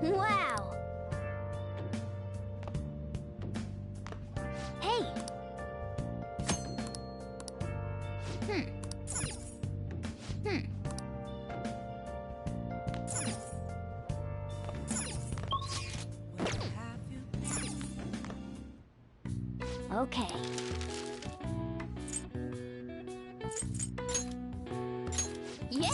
Wow! Hey! Okay. Yeah!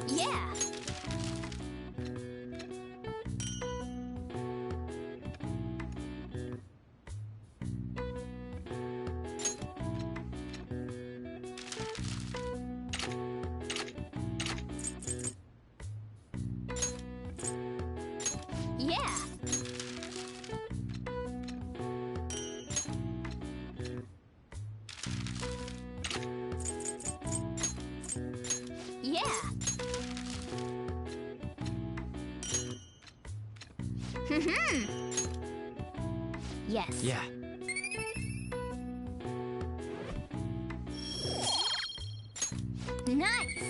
Yeah! Yeah! Yeah! Yes. Yeah. Nice!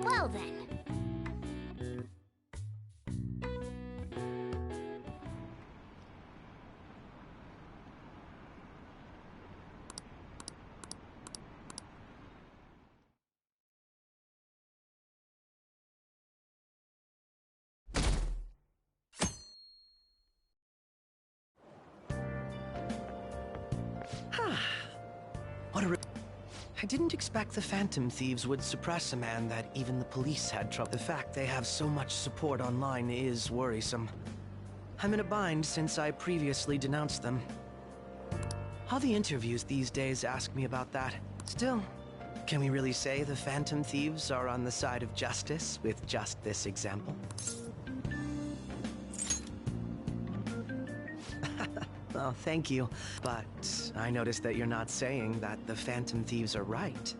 Well then. What a I didn't expect the Phantom Thieves would suppress a man that even the police had trouble. The fact they have so much support online is worrisome. I'm in a bind since I previously denounced them. All the interviews these days ask me about that. Still, can we really say the Phantom Thieves are on the side of justice with just this example? Oh, thank you. But I noticed that you're not saying that the Phantom Thieves are right.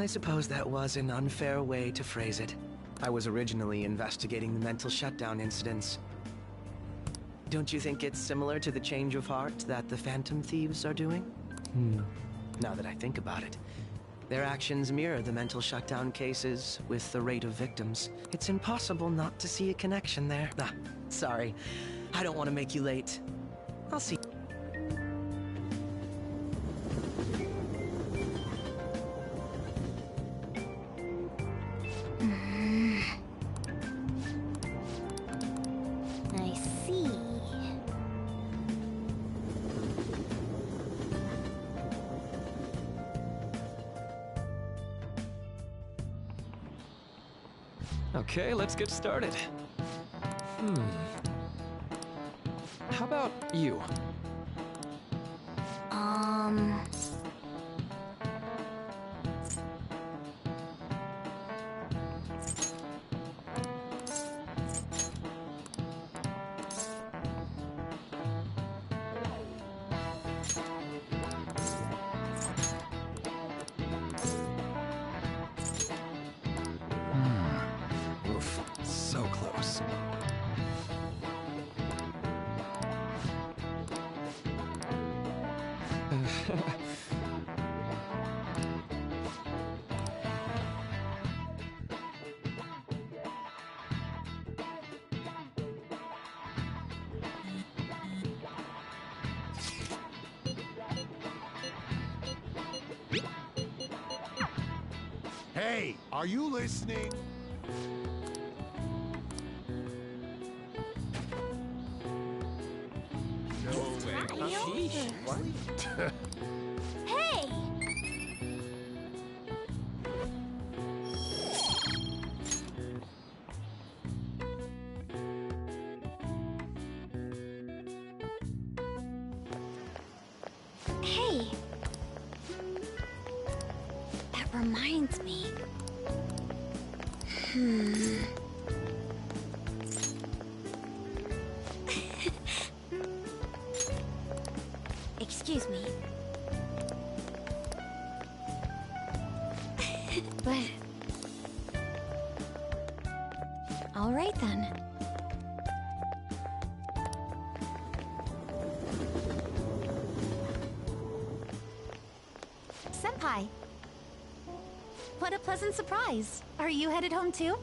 I suppose that was an unfair way to phrase it. I was originally investigating the mental shutdown incidents. Don't you think it's similar to the change of heart that the Phantom Thieves are doing? Now that I think about it, their actions mirror the mental shutdown cases with the rate of victims. It's impossible not to see a connection there. Ah, sorry. I don't want to make you late. I'll see. I see. Okay, let's get started. How about you? Oof, so close. Hey, are you listening? No way. Sheesh. What? Hey! Hey! That reminds me. Excuse me. But... all right then. Senpai. What a pleasant surprise. Are you headed home too?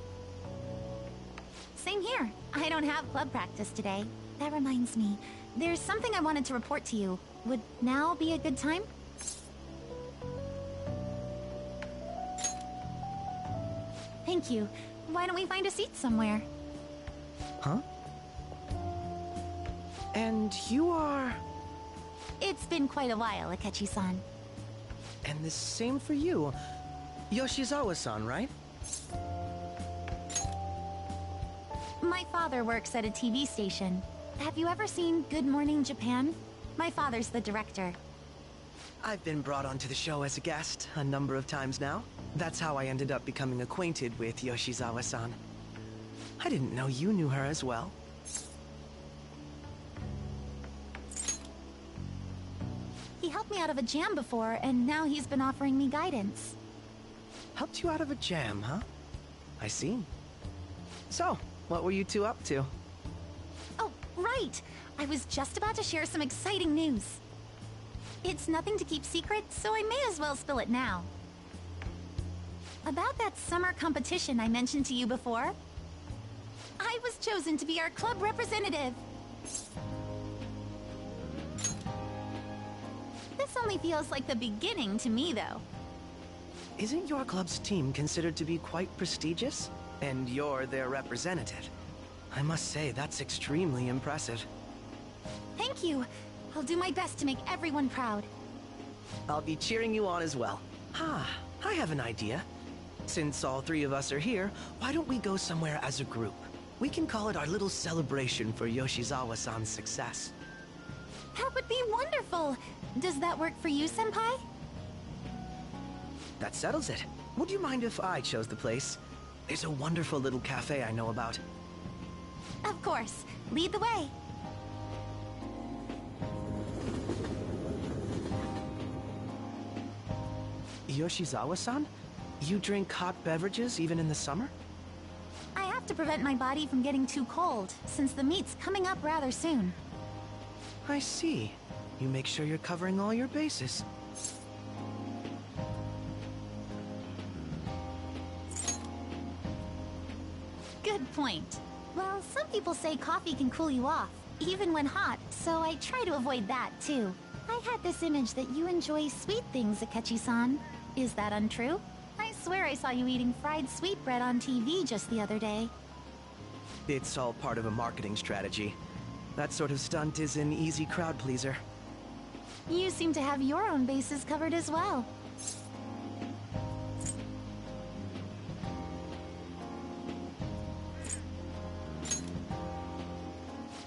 Same here. I don't have club practice today. That reminds me, there's something I wanted to report to you. Would now be a good time? Thank you. Why don't we find a seat somewhere? Huh? And you are... It's been quite a while, Akechi-san. And the same for you. Yoshizawa-san, right? My father works at a TV station. Have you ever seen Good Morning Japan? My father's the director. I've been brought onto the show as a guest a number of times now. That's how I ended up becoming acquainted with Yoshizawa-san. I didn't know you knew her as well. He helped me out of a jam before, and now he's been offering me guidance. Helped you out of a jam, huh? I see. So, what were you two up to? Oh, right! I was just about to share some exciting news. It's nothing to keep secret, so I may as well spill it now. About that summer competition I mentioned to you before. I was chosen to be our club representative. This only feels like the beginning to me, though. Isn't your club's team considered to be quite prestigious? And you're their representative. I must say, that's extremely impressive. Thank you. I'll do my best to make everyone proud. I'll be cheering you on as well. I have an idea. Since all three of us are here, why don't we go somewhere as a group? We can call it our little celebration for Yoshizawa-san's success. That would be wonderful! Does that work for you, Senpai? That settles it. Would you mind if I chose the place? There's a wonderful little cafe I know about. Of course. Lead the way. Yoshizawa-san? You drink hot beverages even in the summer? I have to prevent my body from getting too cold, since the meet's coming up rather soon. I see. You make sure you're covering all your bases. Good point. Well, some people say coffee can cool you off, even when hot, so I try to avoid that, too. I had this image that you enjoy sweet things, Akechi-san. Is that untrue? I swear I saw you eating fried sweetbread on TV just the other day. It's all part of a marketing strategy. That sort of stunt is an easy crowd pleaser. You seem to have your own bases covered as well.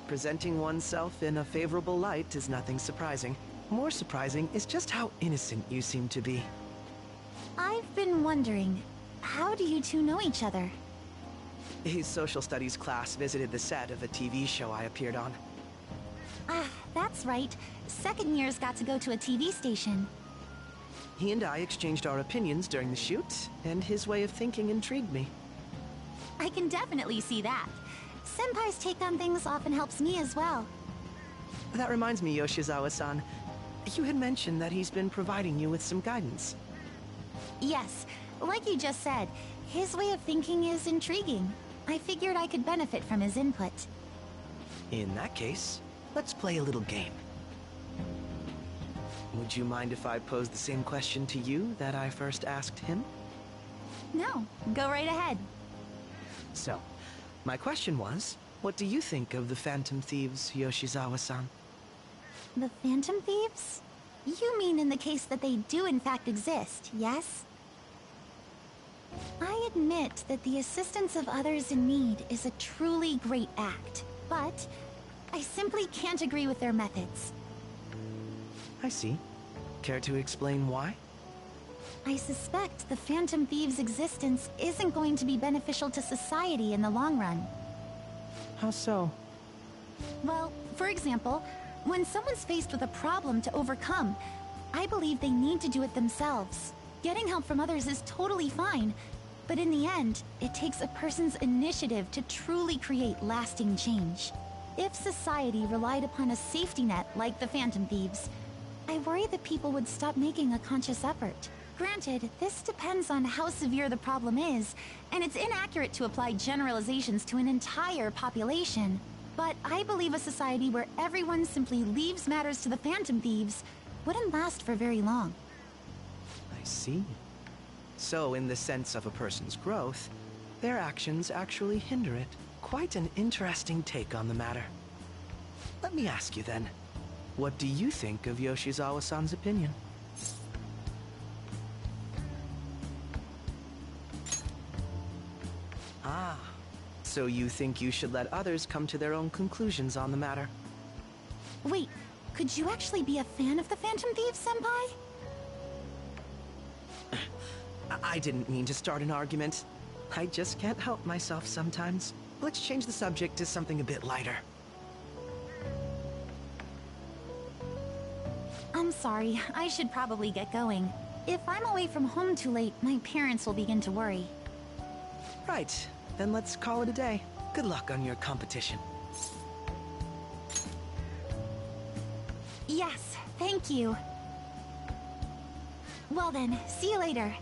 Presenting oneself in a favorable light is nothing surprising. More surprising is just how innocent you seem to be. I've been wondering, how do you two know each other? His social studies class visited the set of a TV show I appeared on. Ah, that's right. Second years got to go to a TV station. He and I exchanged our opinions during the shoot, and his way of thinking intrigued me. I can definitely see that. Senpai's take on things often helps me as well. That reminds me, Yoshizawa-san. You had mentioned that he's been providing you with some guidance. Yes, like you just said, his way of thinking is intriguing. I figured I could benefit from his input. In that case, let's play a little game. Would you mind if I posed the same question to you that I first asked him? No, go right ahead. So, my question was, what do you think of the Phantom Thieves, Yoshizawa-san? The Phantom Thieves? You mean in the case that they do in fact exist, yes? I admit that the assistance of others in need is a truly great act, but I simply can't agree with their methods. I see. Care to explain why? I suspect the Phantom Thieves' existence isn't going to be beneficial to society in the long run. How so? Well, for example, when someone's faced with a problem to overcome, I believe they need to do it themselves. Getting help from others is totally fine, but in the end, it takes a person's initiative to truly create lasting change. If society relied upon a safety net like the Phantom Thieves, I worry that people would stop making a conscious effort. Granted, this depends on how severe the problem is, and it's inaccurate to apply generalizations to an entire population. But I believe a society where everyone simply leaves matters to the Phantom Thieves wouldn't last for very long. I see. So, in the sense of a person's growth, their actions actually hinder it. Quite an interesting take on the matter. Let me ask you then, what do you think of Yoshizawa-san's opinion? Ah, so you think you should let others come to their own conclusions on the matter? Wait, could you actually be a fan of the Phantom Thieves, Senpai? I didn't mean to start an argument. I just can't help myself sometimes. Let's change the subject to something a bit lighter. I'm sorry, I should probably get going. If I'm away from home too late, my parents will begin to worry. Right, then let's call it a day. Good luck on your competition. Yes, thank you. Well then, see you later.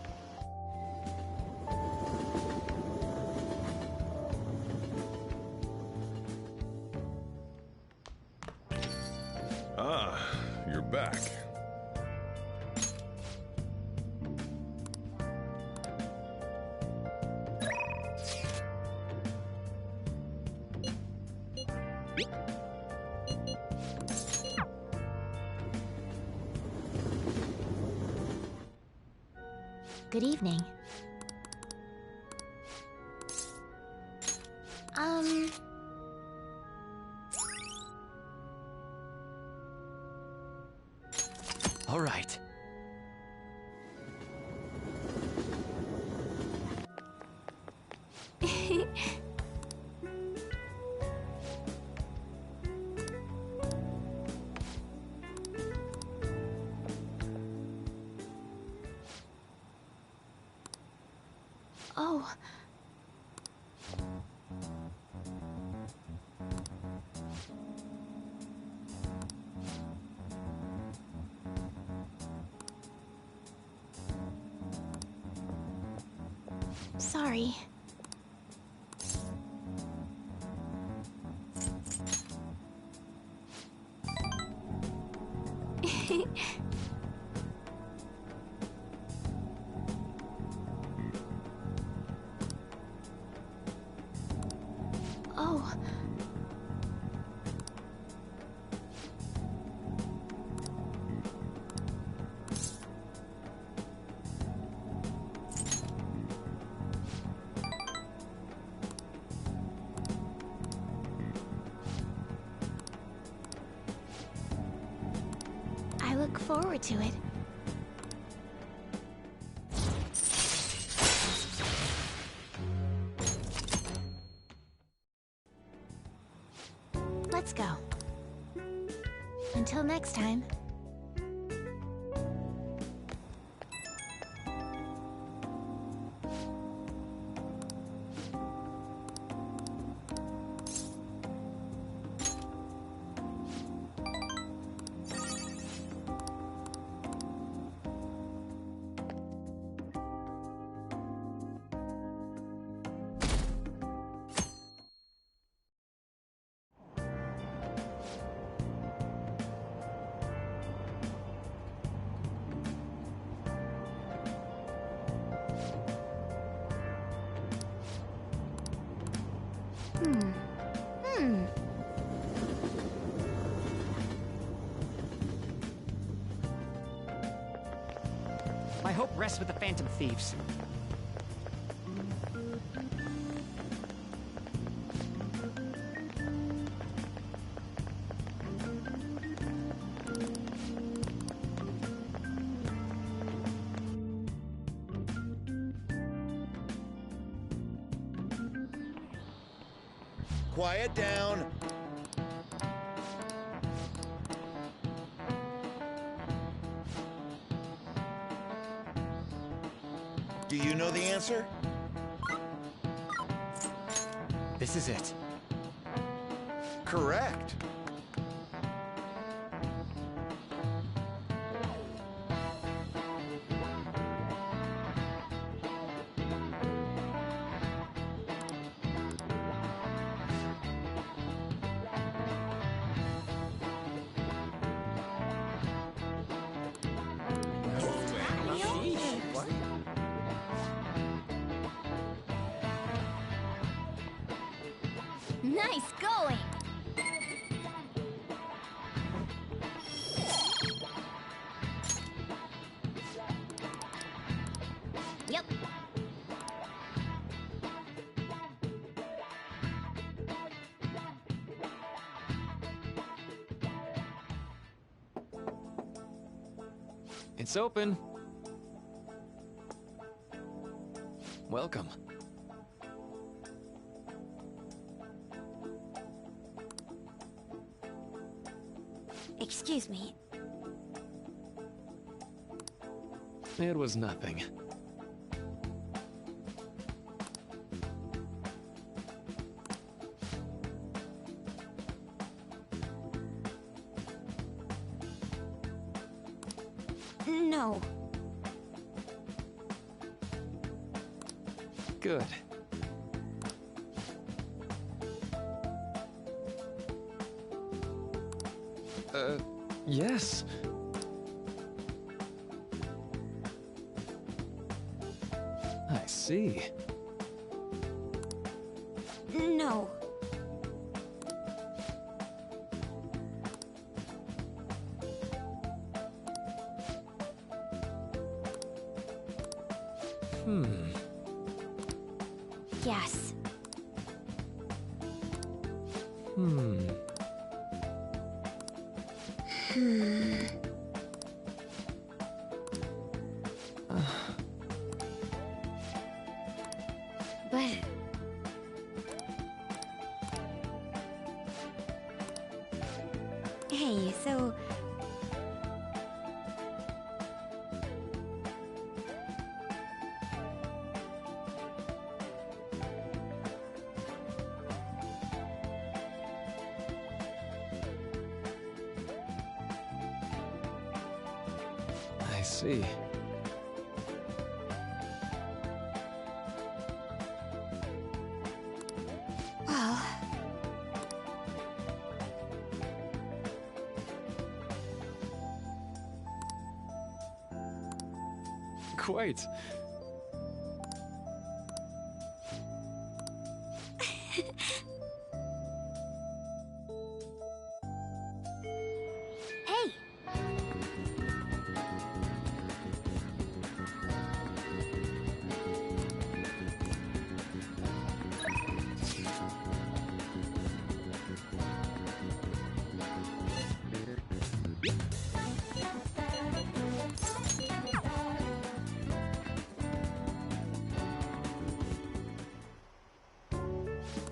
Ah, you're back. Good evening. All right. Oh. Sorry. Oh. I look forward to it. Let's go. Until next time. My hope rests with the Phantom Thieves. Quiet down. Do you know the answer? This is it. Correct. It's open. Welcome. Excuse me. It was nothing. No. Good. Yes. I see. No. Yes. But... Hey, so... I see. Well... Quite. Hey!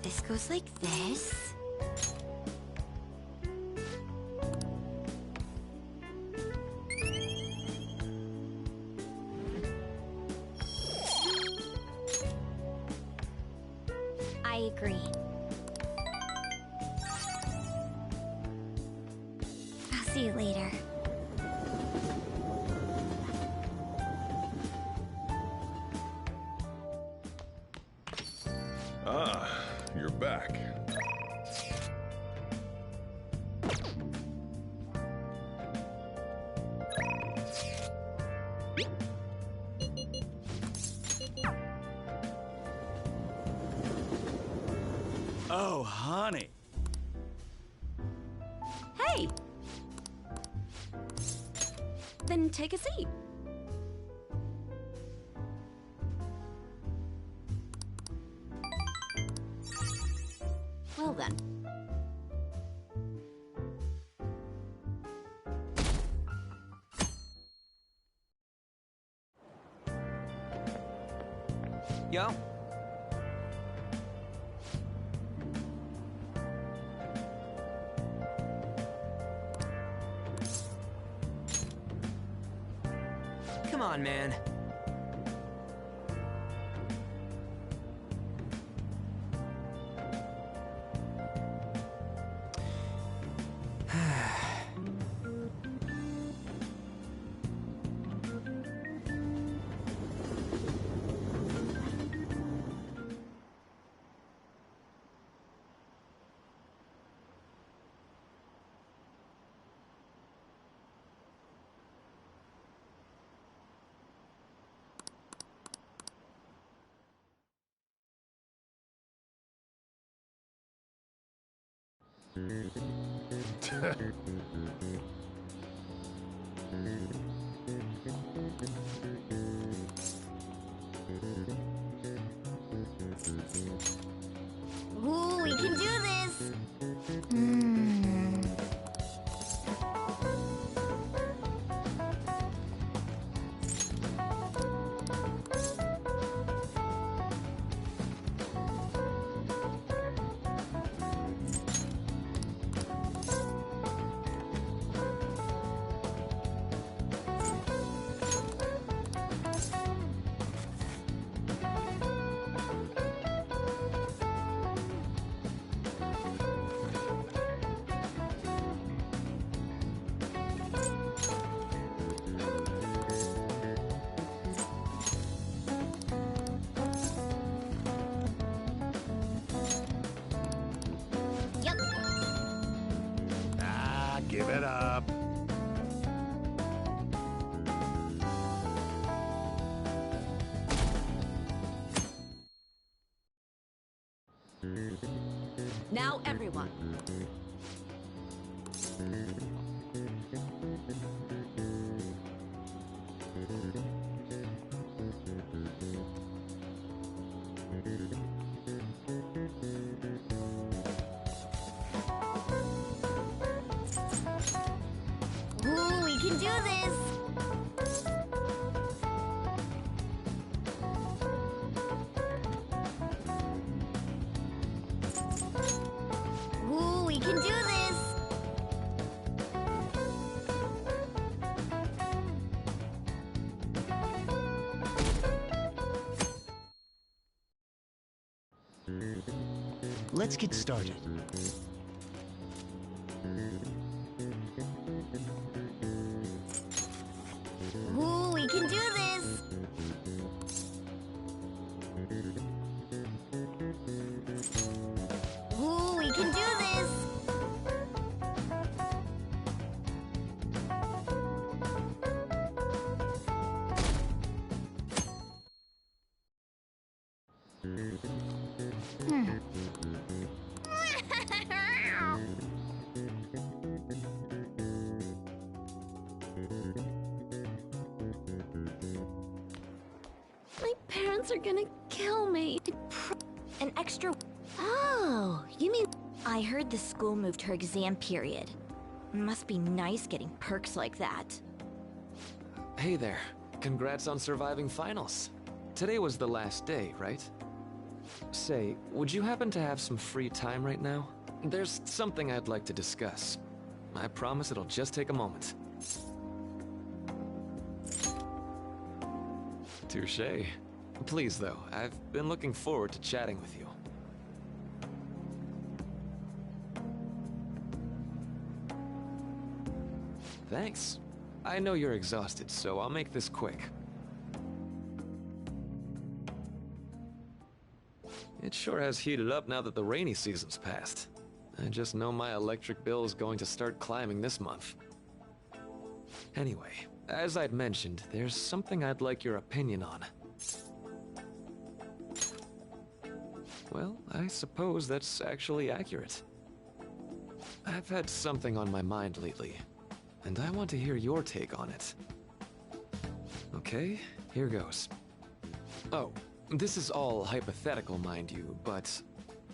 This goes like this. I agree. I'll see you later. Ah, you're back. Oh, honey. Hey! Then take a seat. Well then. Yo. Come on, man. Ooh, we can do this! Give it up. Now, everyone. Ooh, we can do this! Ooh, we can do this! Let's get started. Ooh, we can do this! Ooh, we can do this! My parents are gonna kill me. An extra... Oh, you mean... I heard the school moved her exam period. Must be nice getting perks like that. Hey there. Congrats on surviving finals. Today was the last day, right? Say, would you happen to have some free time right now? There's something I'd like to discuss. I promise it'll just take a moment. Touché. Please, though, I've been looking forward to chatting with you. Thanks. I know you're exhausted, so I'll make this quick. It sure has heated up now that the rainy season's passed. I just know my electric bill is going to start climbing this month. Anyway, as I'd mentioned, there's something I'd like your opinion on. Well, I suppose that's actually accurate. I've had something on my mind lately, and I want to hear your take on it. Okay, here goes. Oh, this is all hypothetical, mind you, but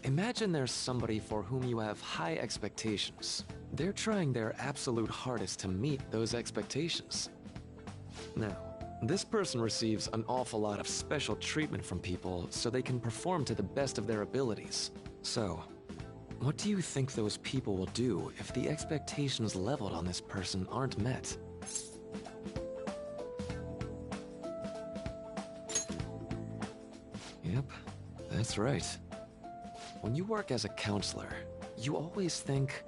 imagine there's somebody for whom you have high expectations. They're trying their absolute hardest to meet those expectations. Now, this person receives an awful lot of special treatment from people so they can perform to the best of their abilities. So, what do you think those people will do if the expectations leveled on this person aren't met? Yep, that's right. When you work as a counselor, you always think,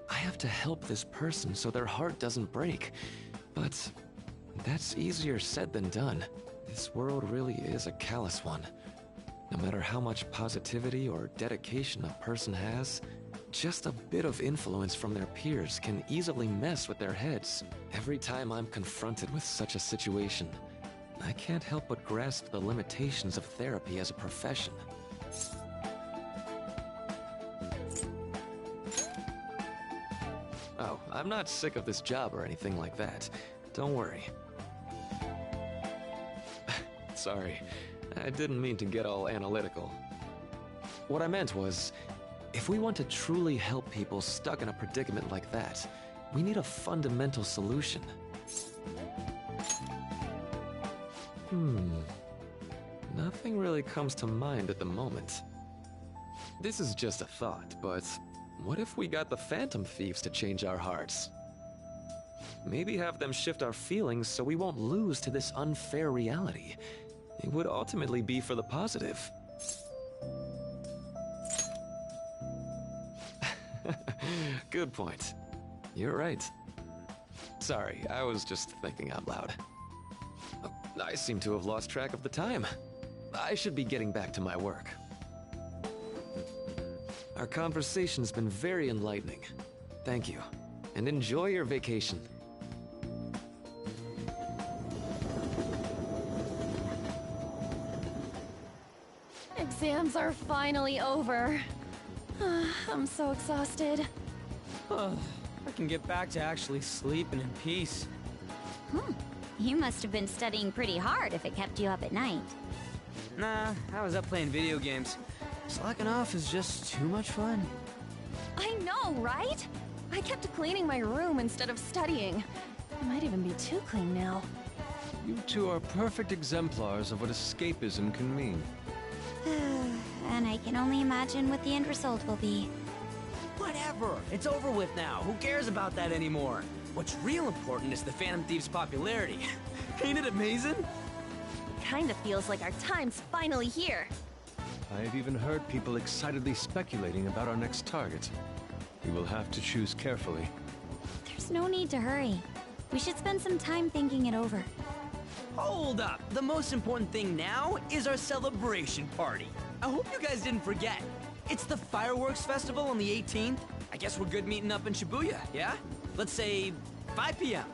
I have to help this person so their heart doesn't break. But that's easier said than done. This world really is a callous one. No matter how much positivity or dedication a person has, just a bit of influence from their peers can easily mess with their heads. Every time I'm confronted with such a situation, I can't help but grasp the limitations of therapy as a profession. Oh, I'm not sick of this job or anything like that. Don't worry. Sorry, I didn't mean to get all analytical. What I meant was, if we want to truly help people stuck in a predicament like that, we need a fundamental solution. Nothing really comes to mind at the moment. This is just a thought, but what if we got the Phantom Thieves to change our hearts? Maybe have them shift our feelings so we won't lose to this unfair reality. It would ultimately be for the positive. Good point. You're right. Sorry, I was just thinking out loud. I seem to have lost track of the time. I should be getting back to my work. Our conversation's been very enlightening. Thank you. and enjoy your vacation. Exams are finally over. I'm so exhausted. I can get back to actually sleeping in peace. You must have been studying pretty hard if it kept you up at night. Nah, I was up playing video games. Slacking off is just too much fun. I know, right? I kept cleaning my room instead of studying. It might even be too clean now. You two are perfect exemplars of what escapism can mean. And I can only imagine what the end result will be. Whatever. It's over with now. Who cares about that anymore? What's real important is the Phantom Thieves' popularity. Ain't it amazing? Kinda feels like our time's finally here. I've even heard people excitedly speculating about our next target. We will have to choose carefully. There's no need to hurry. We should spend some time thinking it over. Hold up. The most important thing now is our celebration party. I hope you guys didn't forget. It's the fireworks festival on the 18th. I guess we're good meeting up in Shibuya, yeah? Let's say 5 p.m.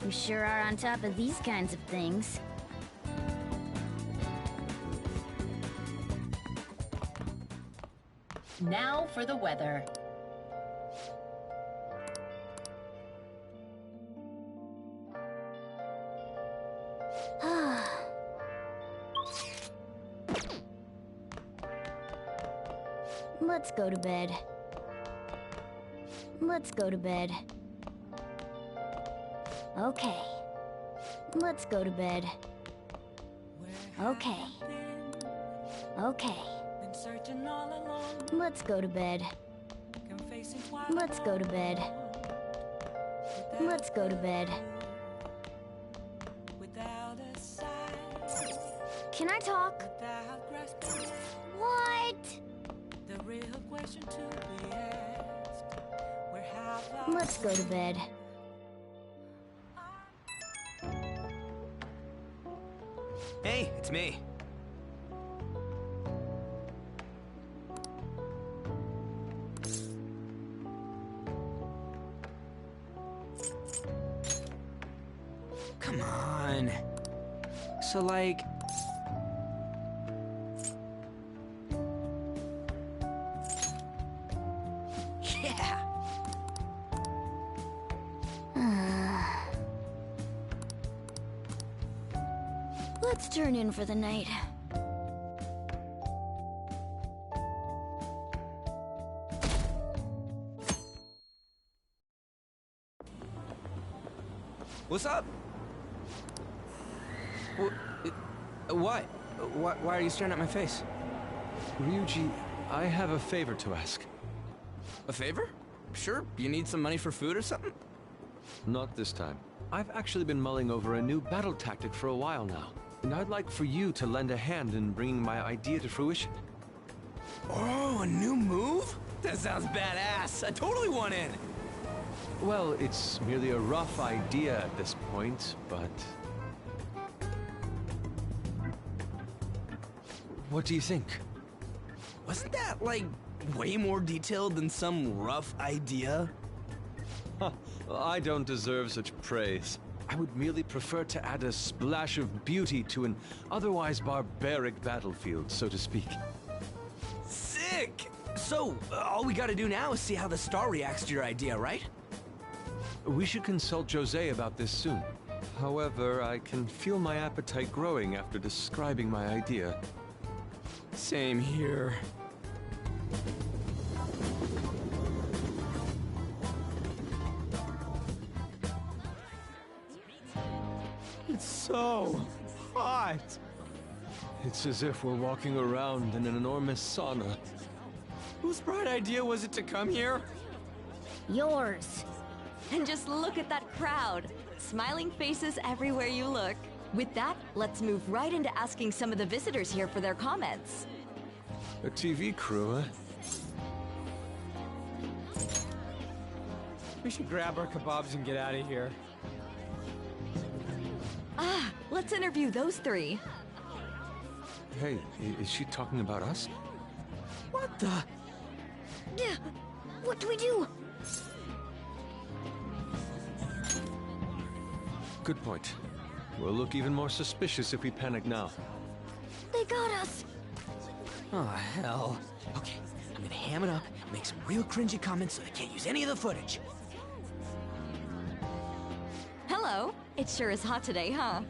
You sure are on top of these kinds of things. Now for the weather. Let's go to bed. Let's go to bed. Okay. Let's go to bed. Okay. Okay. Let's go to bed. Let's go to bed. Let's go to bed. Can I talk? What? Let's go to bed. Hey, it's me. Come on. So, like... Yeah! Let's turn in for the night. What's up? What? Why are you staring at my face? Ryuji, I have a favor to ask. A favor? Sure, you need some money for food or something? Not this time. I've actually been mulling over a new battle tactic for a while now, and I'd like for you to lend a hand in bringing my idea to fruition. Oh, a new move? That sounds badass. I totally want in. Well, it's merely a rough idea at this point, but... What do you think? Wasn't that, like, way more detailed than some rough idea? Huh, I don't deserve such praise. I would merely prefer to add a splash of beauty to an otherwise barbaric battlefield, so to speak. Sick! So, all we gotta do now is see how the star reacts to your idea, right? We should consult Jose about this soon. However, I can feel my appetite growing after describing my idea. Same here. It's so hot. It's as if we're walking around in an enormous sauna. Whose bright idea was it to come here? Yours. And just look at that crowd. Smiling faces everywhere you look. With that, let's move right into asking some of the visitors here for their comments. A TV crew, huh? We should grab our kebabs and get out of here. Ah, let's interview those three. Hey, is she talking about us? What the? What do we do? Good point. We'll look even more suspicious if we panic now. They got us! Oh, hell. Okay, I'm gonna ham it up, make some real cringy comments so they can't use any of the footage. Hello. It sure is hot today, huh?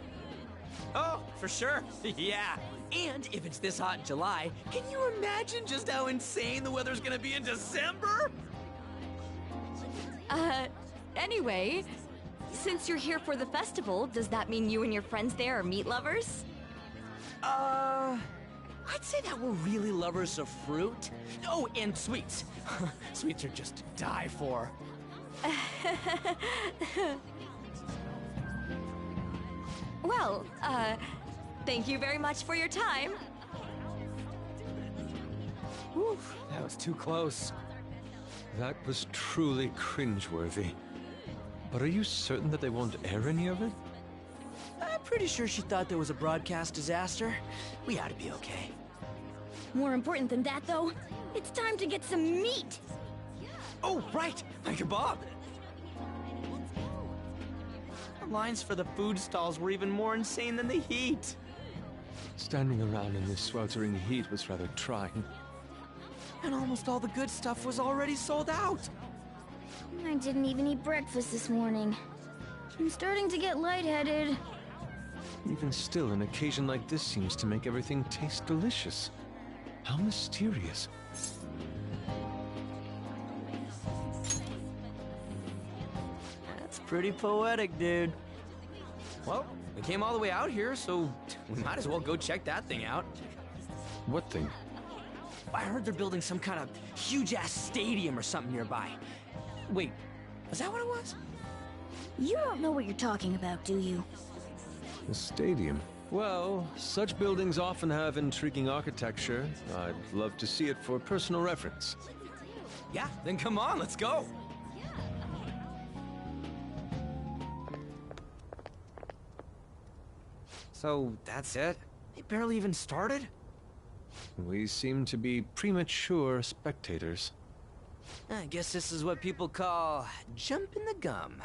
Oh, for sure. Yeah. And if it's this hot in July, can you imagine just how insane the weather's gonna be in December? Anyway, since you're here for the festival, does that mean you and your friends there are meat lovers? I'd say that we're really lovers of fruit. Oh, and sweets. Sweets are just to die for. Well, thank you very much for your time. Whew, that was too close. That was truly cringeworthy. But are you certain that they won't air any of it? I'm pretty sure she thought there was a broadcast disaster. We ought to be okay. More important than that, though, it's time to get some meat! Oh, right! My kebab! The lines for the food stalls were even more insane than the heat. Standing around in this sweltering heat was rather trying. And almost all the good stuff was already sold out. I didn't even eat breakfast this morning. I'm starting to get lightheaded. Even still, an occasion like this seems to make everything taste delicious. How mysterious. That's pretty poetic, dude. Well, we came all the way out here, so we might as well go check that thing out. What thing? I heard they're building some kind of huge-ass stadium or something nearby. Wait, was that what it was? You don't know what you're talking about, do you? A stadium? Well, such buildings often have intriguing architecture. I'd love to see it for personal reference. Yeah, then come on, let's go. So, that's it? They barely even started? We seem to be premature spectators. I guess this is what people call jumping the gum.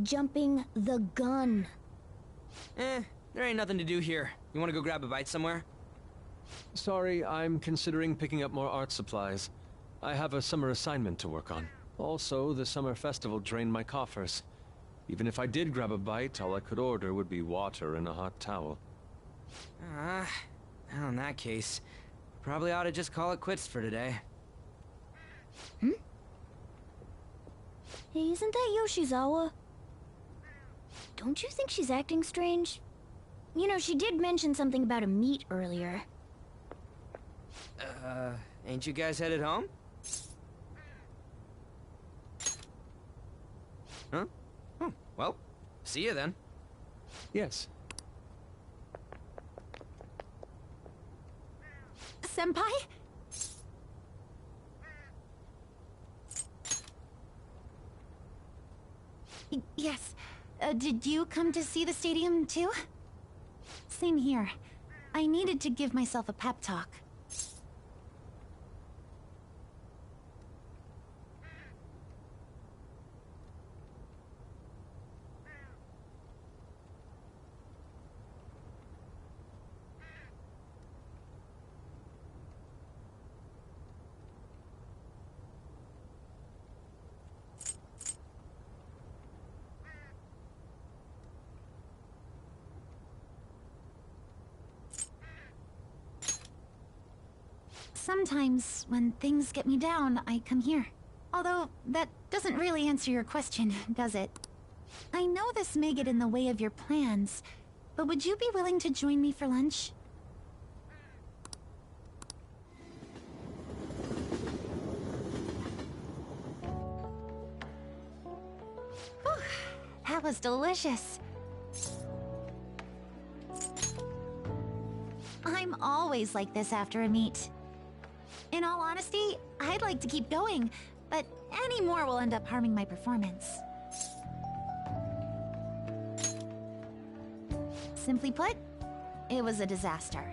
Jumping the gun. There ain't nothing to do here. You wanna go grab a bite somewhere? Sorry, I'm considering picking up more art supplies. I have a summer assignment to work on. Also, the summer festival drained my coffers. Even if I did grab a bite, all I could order would be water and a hot towel. Well, in that case, probably ought to just call it quits for today. Hey, isn't that Yoshizawa? Don't you think she's acting strange? You know, she did mention something about a meat earlier. Ain't you guys headed home? Huh? Oh, well, see you then. Yes. Senpai? Yes. Did you come to see the stadium, too? Same here. I needed to give myself a pep talk. Sometimes, when things get me down, I come here. Although, that doesn't really answer your question, does it? I know this may get in the way of your plans, but would you be willing to join me for lunch? Whew, that was delicious. I'm always like this after a meet. In all honesty, I'd like to keep going, but any more will end up harming my performance. Simply put, it was a disaster.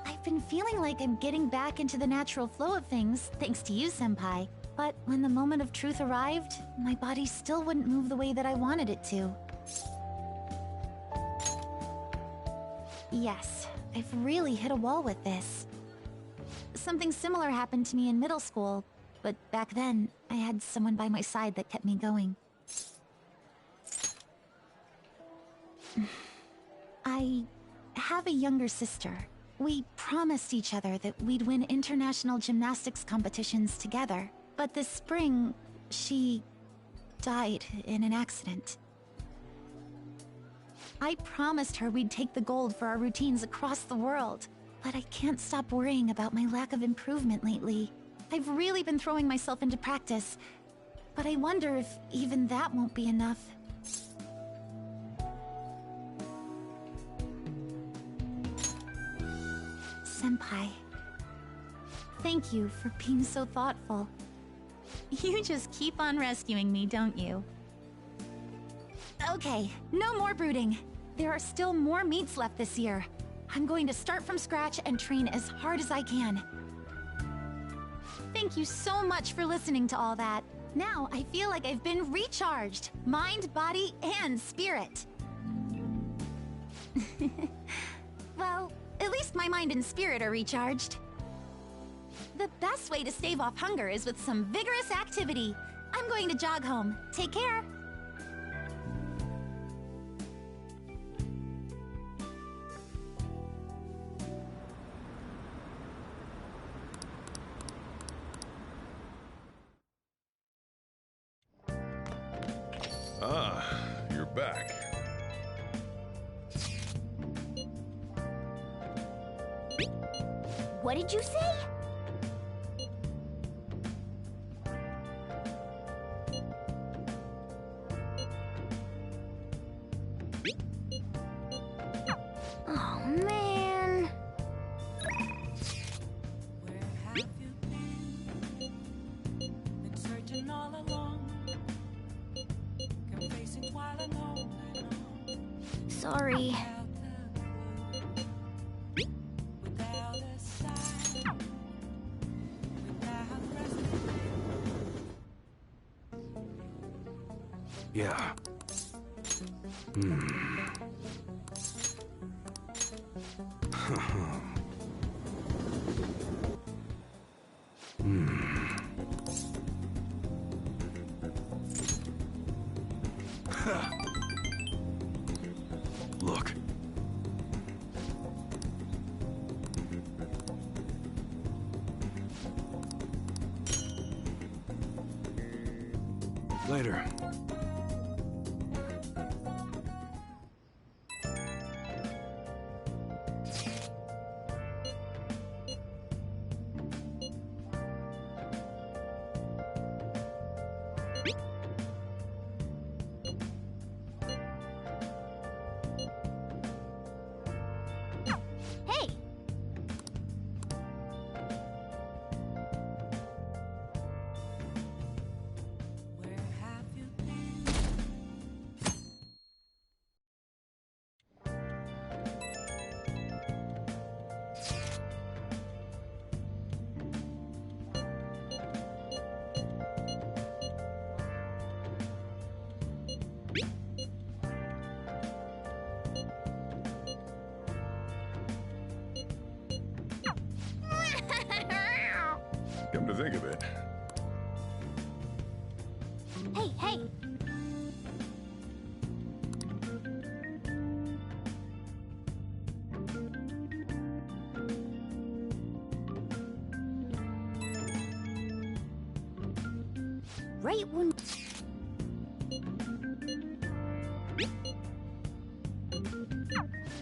I've been feeling like I'm getting back into the natural flow of things, thanks to you, Senpai. But when the moment of truth arrived, my body still wouldn't move the way that I wanted it to. Yes, I've really hit a wall with this. Something similar happened to me in middle school, but back then, I had someone by my side that kept me going. I have a younger sister. We promised each other that we'd win international gymnastics competitions together. But this spring, she died in an accident. I promised her we'd take the gold for our routines across the world. But I can't stop worrying about my lack of improvement lately. I've really been throwing myself into practice, but I wonder if even that won't be enough. Senpai, thank you for being so thoughtful. You just keep on rescuing me, don't you? Okay, no more brooding. There are still more meets left this year. I'm going to start from scratch and train as hard as I can. Thank you so much for listening to all that. Now I feel like I've been recharged. Mind, body, and spirit. Well, at least my mind and spirit are recharged. The best way to stave off hunger is with some vigorous activity. I'm going to jog home. Take care. Ah, you're back. What did you say? Oh, man. Where have you been? Been searching all along. Kept facing while alone. Sorry. Without a sign. Without resting. Yeah. Look. Later. Hey! Where have you been? Come to think of it, Hey, hey! Right when...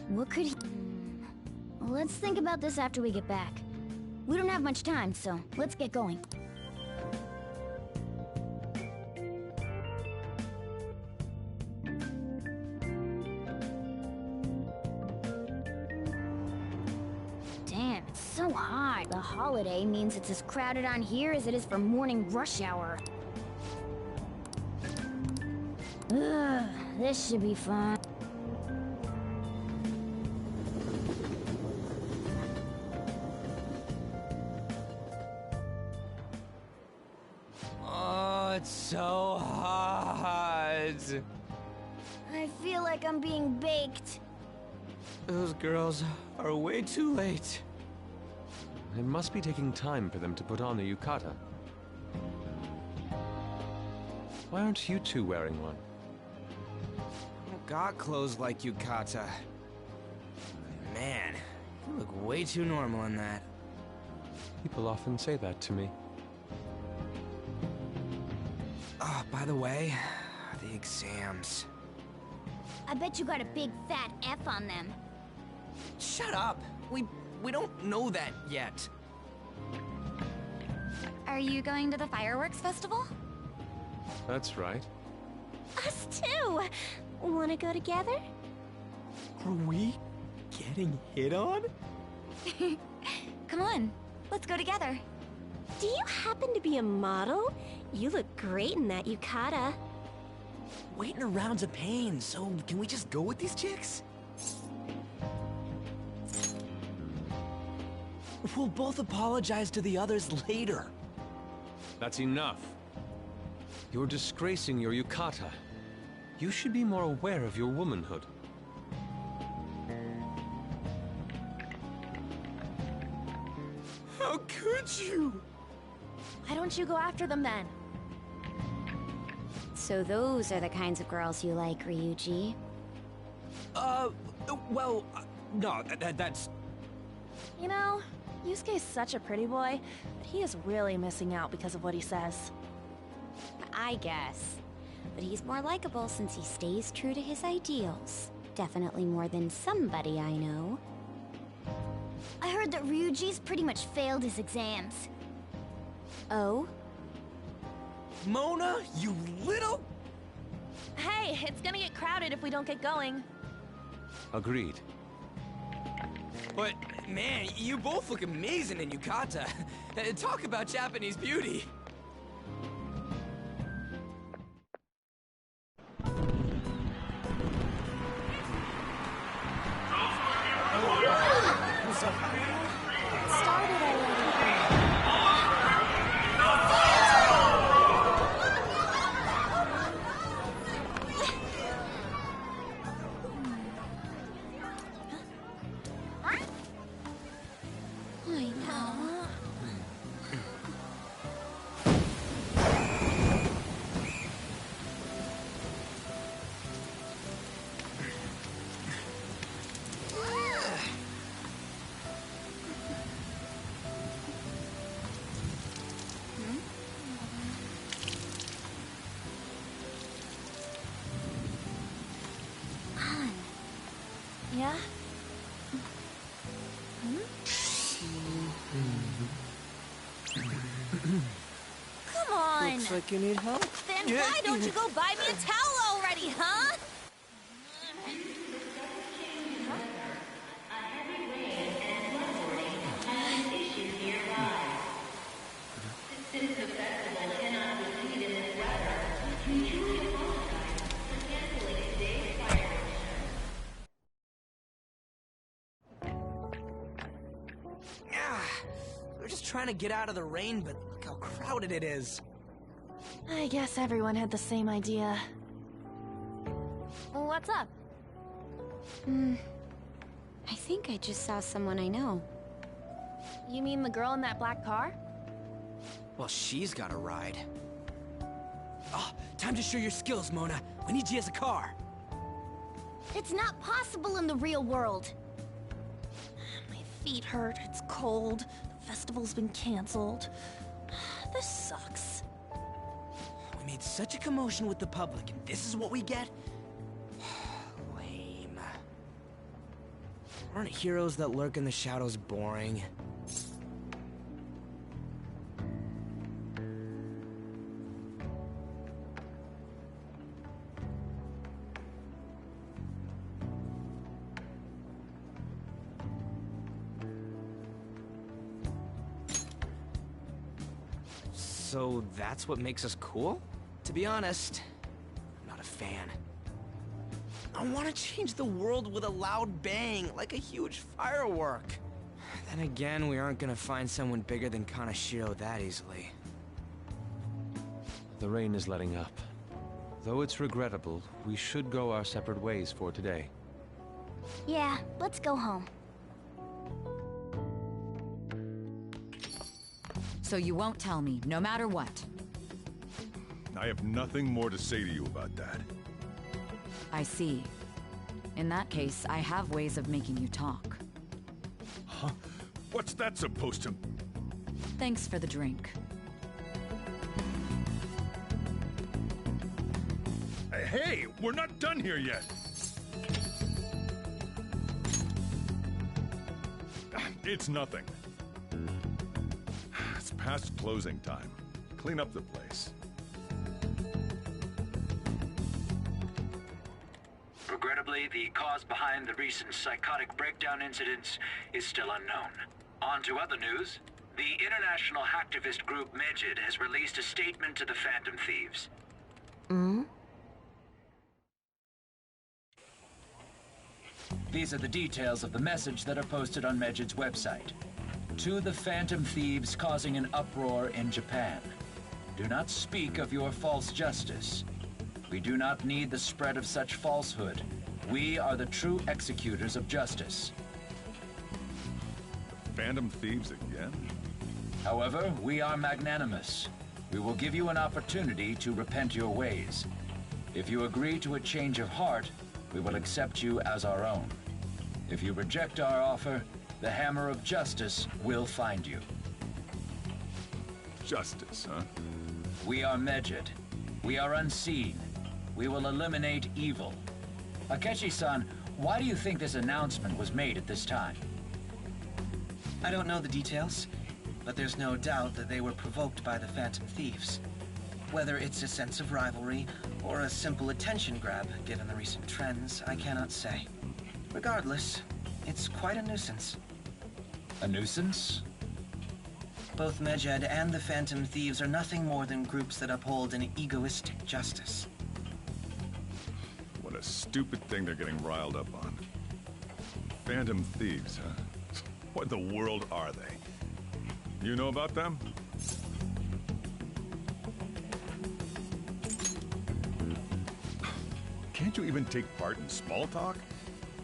What could he... Let's think about this after we get back. We don't have much time, so let's get going. Damn, it's so hot. The holiday means it's as crowded on here as it is for morning rush hour. Ugh, this should be fun. so hot. I feel like I'm being baked. Those girls are way too late. It must be taking time for them to put on the yukata. Why aren't you two wearing one? I don't got clothes like yukata. Man, you look way too normal in that. People often say that to me. Oh, by the way, the exams. I bet you got a big fat F on them. Shut up! We don't know that yet. Are you going to the fireworks festival? That's right. Us too! Wanna go together? Are we getting hit on? Come on, let's go together. Do you happen to be a model? You look great in that yukata. Waiting around's a pain, so can we just go with these chicks? We'll both apologize to the others later. That's enough. You're disgracing your yukata. You should be more aware of your womanhood. How could you? Why don't you go after them then? So those are the kinds of girls you like, Ryuji. Well, no, that's... You know, Yusuke's such a pretty boy, but he is really missing out because of what he says. I guess. But he's more likable since he stays true to his ideals. Definitely more than somebody I know. I heard that Ryuji's pretty much failed his exams. Oh? Mona, you little... Hey, it's gonna get crowded if we don't get going. Agreed. But, man, you both look amazing in yukata. Talk about Japanese beauty. Yeah? Come on! Looks like you need help. Then why don't you go buy me a towel already, huh? We're just trying to get out of the rain, but look how crowded it is. I guess everyone had the same idea. What's up? I think I just saw someone I know. You mean the girl in that black car? Well, she's got a ride. Oh, time to show your skills, Mona. We need you as a car. It's not possible in the real world. My feet hurt, it's cold, the festival's been canceled. This sucks. We made such a commotion with the public, and this is what we get? Lame. Aren't heroes that lurk in the shadows boring? So that's what makes us cool? To be honest, I'm not a fan. I want to change the world with a loud bang, like a huge firework. Then again, we aren't gonna find someone bigger than Kanashiro that easily. The rain is letting up. Though it's regrettable, we should go our separate ways for today. Yeah, let's go home. So you won't tell me, no matter what? I have nothing more to say to you about that. I see. In that case, I have ways of making you talk. Huh? What's that supposed to... Thanks for the drink. Hey, we're not done here yet! It's nothing. It's past closing time. Clean up the place. Regrettably, the cause behind the recent psychotic breakdown incidents is still unknown. On to other news. The international hacktivist group Medjed has released a statement to the Phantom Thieves. These are the details of the message that are posted on Medjed's website. To the Phantom Thieves causing an uproar in Japan. Do not speak of your false justice. We do not need the spread of such falsehood. We are the true executors of justice. Phantom Thieves again? However, we are magnanimous. We will give you an opportunity to repent your ways. If you agree to a change of heart, we will accept you as our own. If you reject our offer, the hammer of justice will find you. Justice, huh? We are Medjed. We are unseen. We will eliminate evil. Akechi-san, why do you think this announcement was made at this time? I don't know the details, but there's no doubt that they were provoked by the Phantom Thieves. Whether it's a sense of rivalry or a simple attention grab, given the recent trends, I cannot say. Regardless, it's quite a nuisance. A nuisance? Both Medjed and the Phantom Thieves are nothing more than groups that uphold an egoistic justice. What a stupid thing they're getting riled up on. Phantom Thieves, huh? What the world are they? You know about them? Can't you even take part in small talk?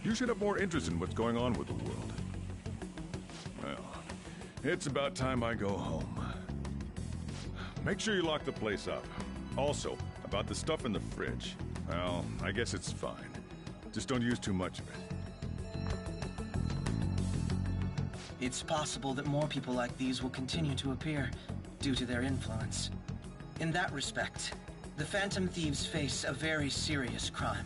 You should have more interest in what's going on with the world. Well, it's about time I go home. Make sure you lock the place up. Also, about the stuff in the fridge. Well, I guess it's fine. Just don't use too much of it. It's possible that more people like these will continue to appear, due to their influence. In that respect, the Phantom Thieves face a very serious crime.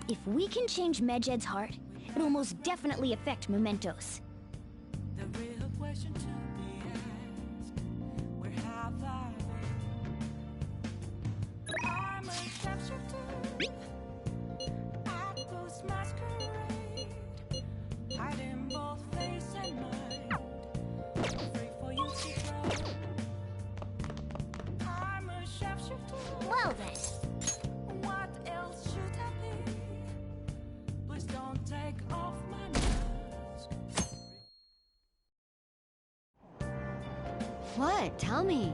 If we can change Medjed's heart, it'll most definitely affect Mementos. The real question to be asked, where have I been? I'm a shapeshifter at Ghost Masquerade, hiding both face and mind, free for you to grow. I'm a shapeshifter. Well then. What else should I be? Please don't take off my mask. What? Tell me.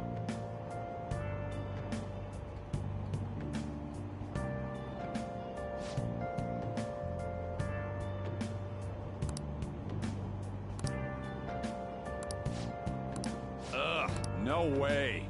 Ugh, no way.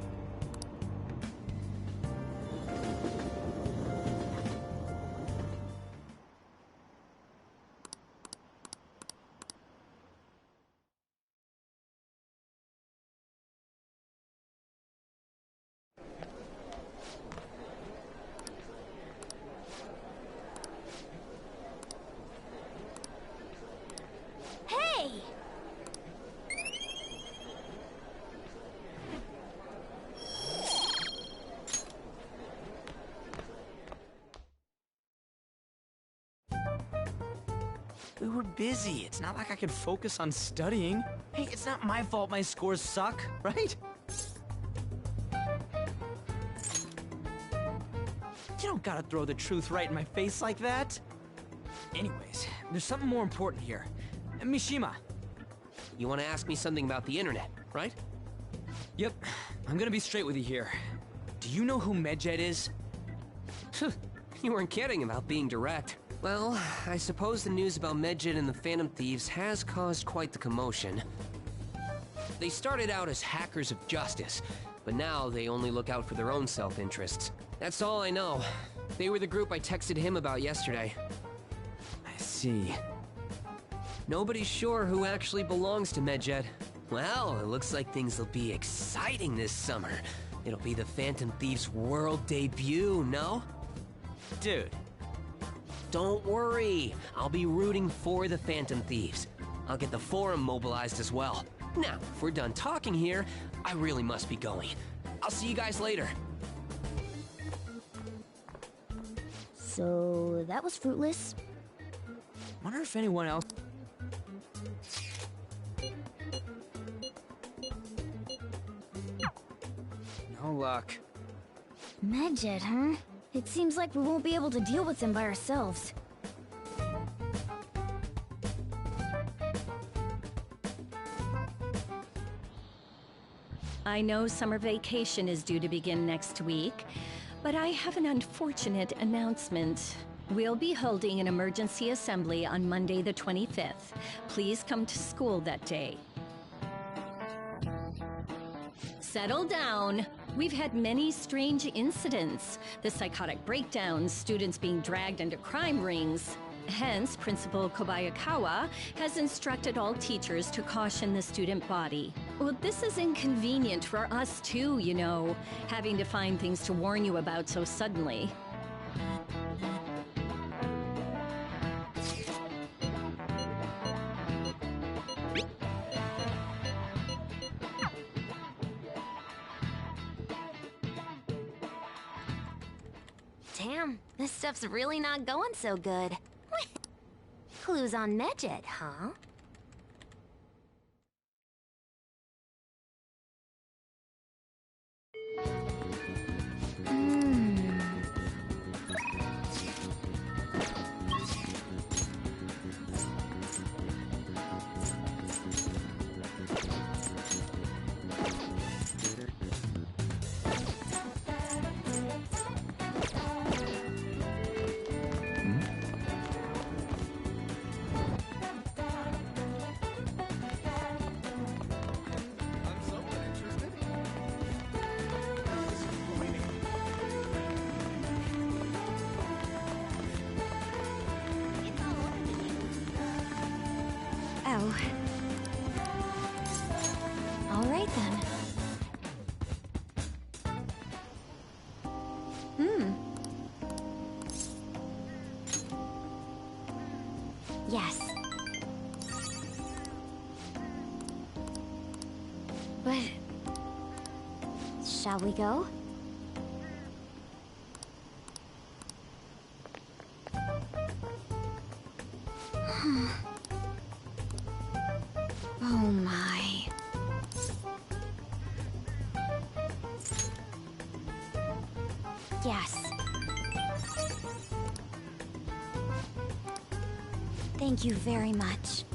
We were busy. It's not like I could focus on studying. Hey, it's not my fault my scores suck, right? You don't gotta throw the truth right in my face like that. Anyways, there's something more important here. Mishima. You want to ask me something about the internet, right? Yep. I'm gonna be straight with you here. Do you know who Medjed is? You weren't kidding about being direct. Well, I suppose the news about Medjed and the Phantom Thieves has caused quite the commotion. They started out as hackers of justice, but now they only look out for their own self-interests. That's all I know. They were the group I texted him about yesterday. I see. Nobody's sure who actually belongs to Medjed. Well, it looks like things will be exciting this summer. It'll be the Phantom Thieves' world debut, no? Dude. Don't worry. I'll be rooting for the Phantom Thieves. I'll get the forum mobilized as well. Now, if we're done talking here, I really must be going. I'll see you guys later. So, that was fruitless. Wonder if anyone else... No luck. Medjed, huh? It seems like we won't be able to deal with them by ourselves. I know summer vacation is due to begin next week, but I have an unfortunate announcement. We'll be holding an emergency assembly on Monday the 25th. Please come to school that day. Settle down. We've had many strange incidents. The psychotic breakdowns, students being dragged into crime rings. Hence, Principal Kobayakawa has instructed all teachers to caution the student body. Well, this is inconvenient for us too, you know, having to find things to warn you about so suddenly. Damn, this stuff's really not going so good. Clues on Medjed, huh? Oh. All right then. Yes. But... shall we go? Oh my. Yes. Thank you very much.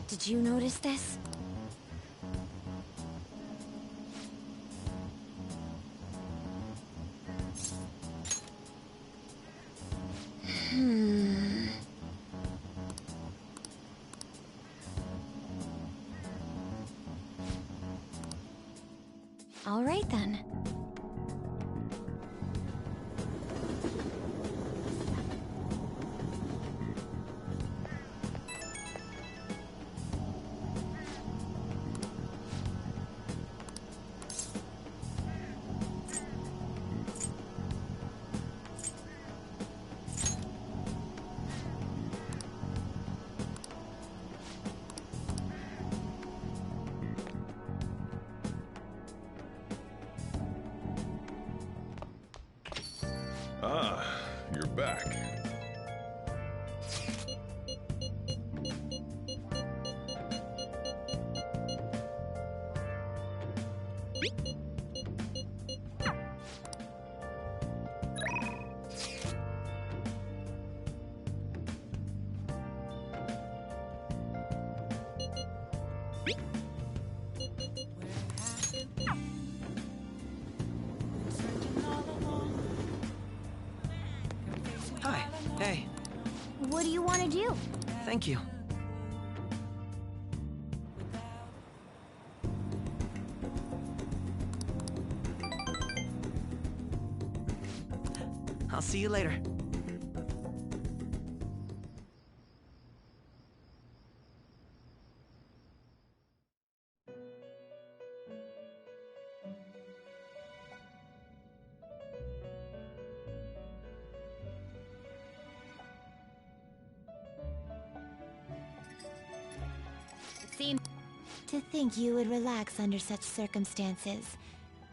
Did you notice this? All right then. back. Hi. Hey. What do you want to do? Thank you. I'll see you later. To think you would relax under such circumstances.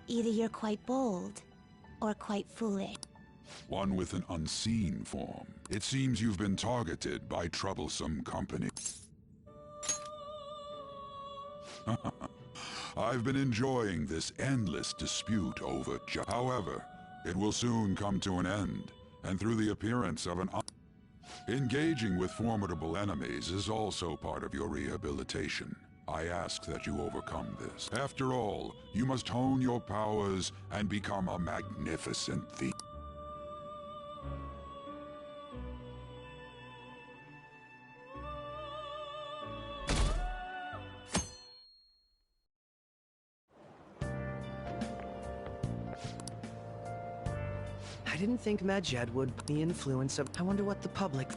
Either you're quite bold, or quite foolish. One with an unseen form. It seems you've been targeted by troublesome company. I've been enjoying this endless dispute over However, it will soon come to an end, and through the appearance of an engaging with formidable enemies is also part of your rehabilitation. I ask that you overcome this. After all, you must hone your powers and become a magnificent thief. I didn't think Medjed would the influence of... I wonder what the public...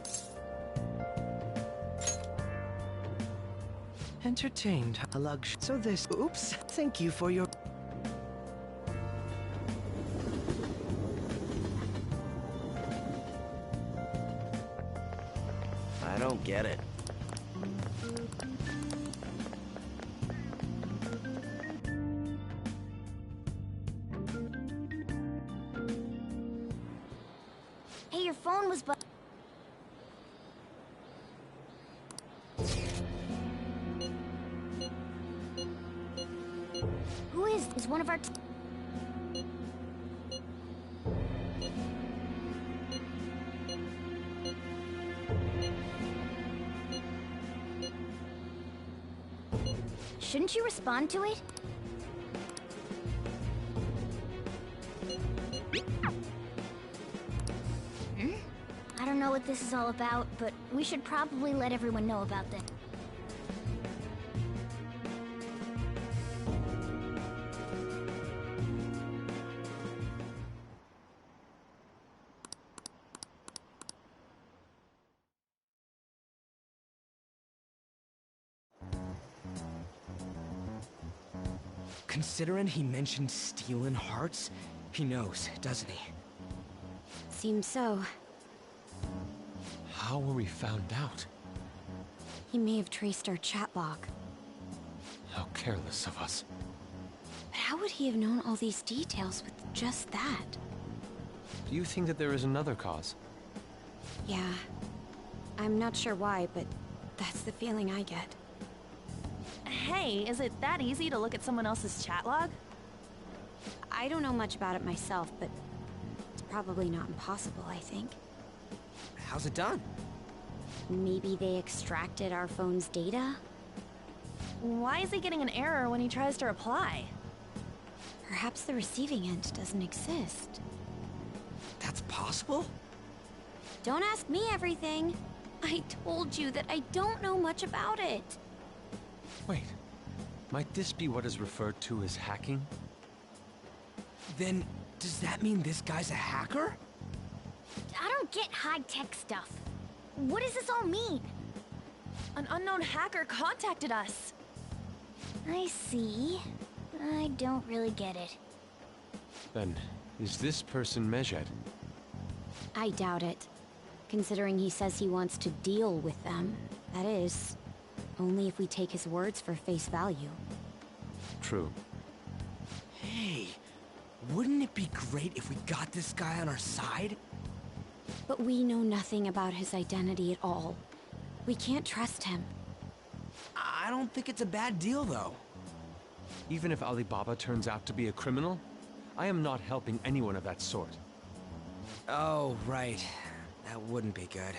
Entertained. A luxury. So this... Oops. Thank you for your... I don't get it. Hey, your phone was Who is one of our Shouldn't you respond to it? I don't know what this is all about, but we should probably let everyone know about this. Considering he mentioned stealing hearts, he knows, doesn't he? Seems so. How were we found out? He may have traced our chat log. How careless of us. But how would he have known all these details with just that? Do you think that there is another cause? Yeah. I'm not sure why, but that's the feeling I get. Hey, is it that easy to look at someone else's chat log? I don't know much about it myself, but it's probably not impossible, I think. How's it done? Maybe they extracted our phone's data? Why is he getting an error when he tries to reply? Perhaps the receiving end doesn't exist. That's possible? Don't ask me everything. I told you that I don't know much about it. Wait. Might this be what is referred to as hacking? Then, does that mean this guy's a hacker? I don't get high-tech stuff. What does this all mean? An unknown hacker contacted us. I see. I don't really get it. Then, is this person Medjed? I doubt it. Considering he says he wants to deal with them. That is, only if we take his words for face value. True. Hey, wouldn't it be great if we got this guy on our side? But we know nothing about his identity at all. We can't trust him. I don't think it's a bad deal, though. Even if Alibaba turns out to be a criminal, I am not helping anyone of that sort. Oh, right. That wouldn't be good.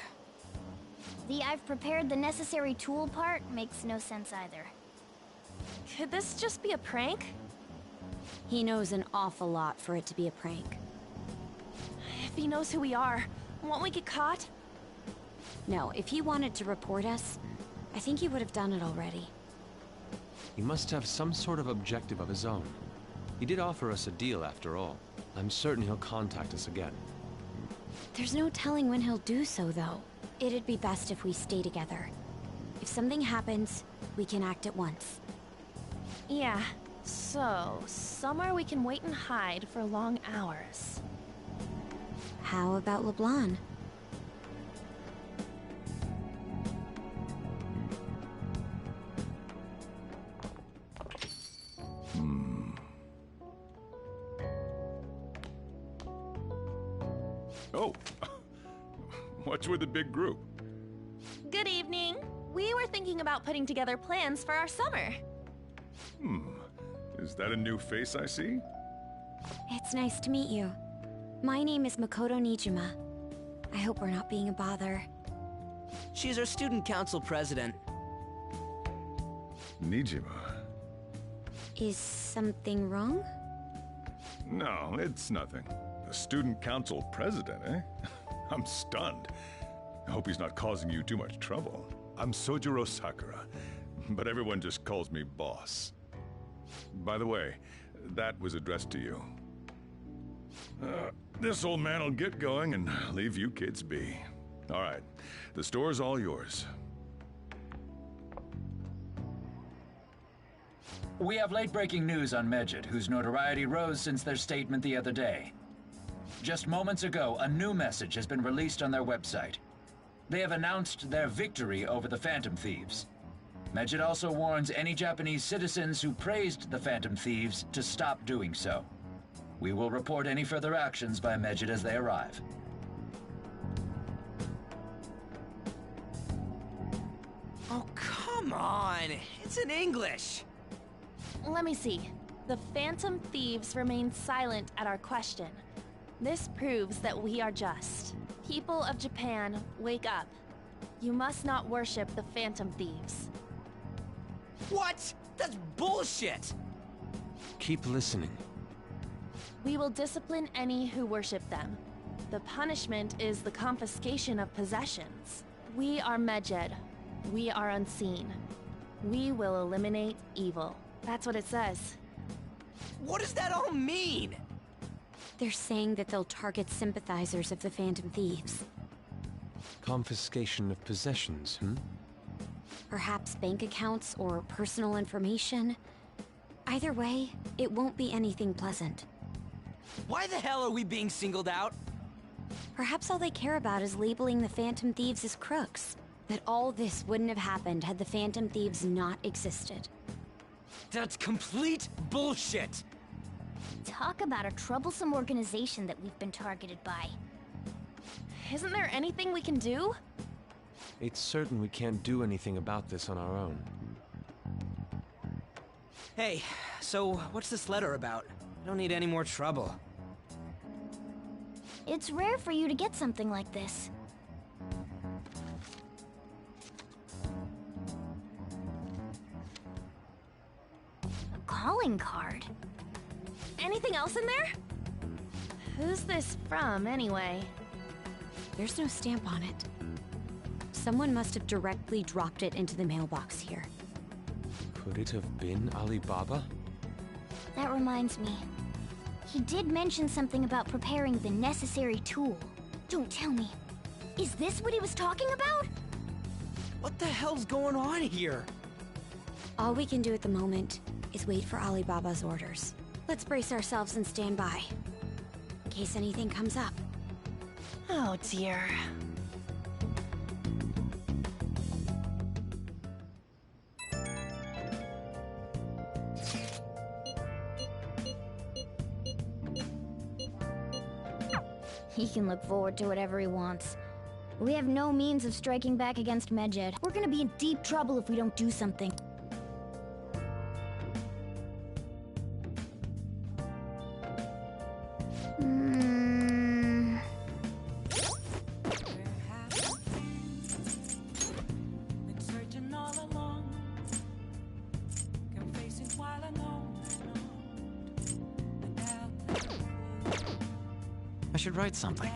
The "I've prepared the necessary tool" part makes no sense either. Could this just be a prank? He knows an awful lot for it to be a prank. If he knows who we are, won't we get caught? No, if he wanted to report us, I think he would have done it already. He must have some sort of objective of his own. He did offer us a deal after all. I'm certain he'll contact us again. There's no telling when he'll do so, though. It'd be best if we stay together. If something happens, we can act at once. Yeah, so somewhere we can wait and hide for long hours. How about LeBlanc? Oh, what's with the big group? Good evening. We were thinking about putting together plans for our summer. Is that a new face I see? It's nice to meet you. My name is Makoto Nijima. I hope we're not being a bother. She's our student council president. Nijima. Is something wrong? No, it's nothing. The student council president, eh? I'm stunned. I hope he's not causing you too much trouble. I'm Sojiro Sakura, but everyone just calls me boss. By the way, that was addressed to you. This old man will get going and leave you kids be. All right, the store's all yours. We have late-breaking news on Medjed, whose notoriety rose since their statement the other day. Just moments ago, a new message has been released on their website. They have announced their victory over the Phantom Thieves. Medjed also warns any Japanese citizens who praised the Phantom Thieves to stop doing so. We will report any further actions by Medjed as they arrive. Oh, come on! It's in English! Let me see. The Phantom Thieves remain silent at our question. This proves that we are just. People of Japan, wake up. You must not worship the Phantom Thieves. What? That's bullshit! Keep listening. We will discipline any who worship them. The punishment is the confiscation of possessions. We are Medjed. We are unseen. We will eliminate evil. That's what it says. What does that all mean? They're saying that they'll target sympathizers of the Phantom Thieves. Confiscation of possessions, Perhaps bank accounts or personal information. Either way, it won't be anything pleasant. Why the hell are we being singled out? Perhaps all they care about is labeling the Phantom Thieves as crooks. That all this wouldn't have happened had the Phantom Thieves not existed. That's complete bullshit! Talk about a troublesome organization that we've been targeted by. Isn't there anything we can do? It's certain we can't do anything about this on our own. Hey, so what's this letter about? I don't need any more trouble. It's rare for you to get something like this. A calling card? Anything else in there? Who's this from, anyway? There's no stamp on it. Someone must have directly dropped it into the mailbox here. Could it have been Alibaba? That reminds me. He did mention something about preparing the necessary tool. Don't tell me. Is this what he was talking about? What the hell's going on here? All we can do at the moment is wait for Alibaba's orders. Let's brace ourselves and stand by, in case anything comes up. Oh dear. He can look forward to whatever he wants. We have no means of striking back against Medjed. We're gonna be in deep trouble if we don't do something. Been searching all along, confessing while alone. I should write something.